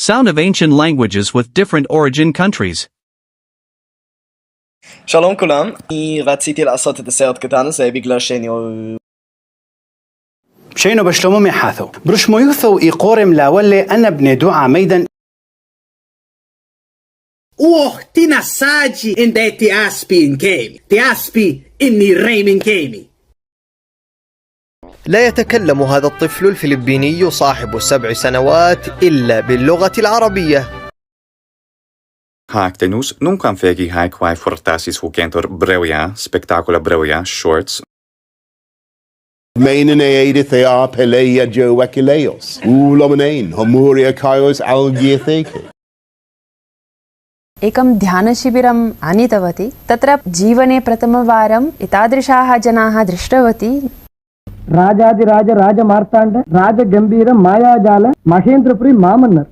Sound of ancient languages with different origin countries. שלום כולם, אני רציתי לעשות את הסרט קטן הזה בגלל شينو بشلومو محاثو برش ميوثو إيقورم لا ولي أنا بندو عميدا تينا ساجي إن دي تياسبي إن كيمي تياسبي إني ريمين كيمي. لا يتكلم هذا الطفل الفلبيني صاحب 7 سنوات إلا باللغة العربية. Haaktenus nunca fegi haikwaai fortasis hukentor breuia, spectacula breuia, shorts. Main edith they are Peleia Joe Wakileos. Ulomain, Homuria Kaios Algiatheke. एकं ध्यानशिबिरम् आनीतवती तत्र जीवने प्रथमवारम् एतादृशाः जनाः दृष्टवती राजाधिराज राजमार्ताण्ड राजगम्भीर मायाजाल महेन्द्रपुरी मामन्नर्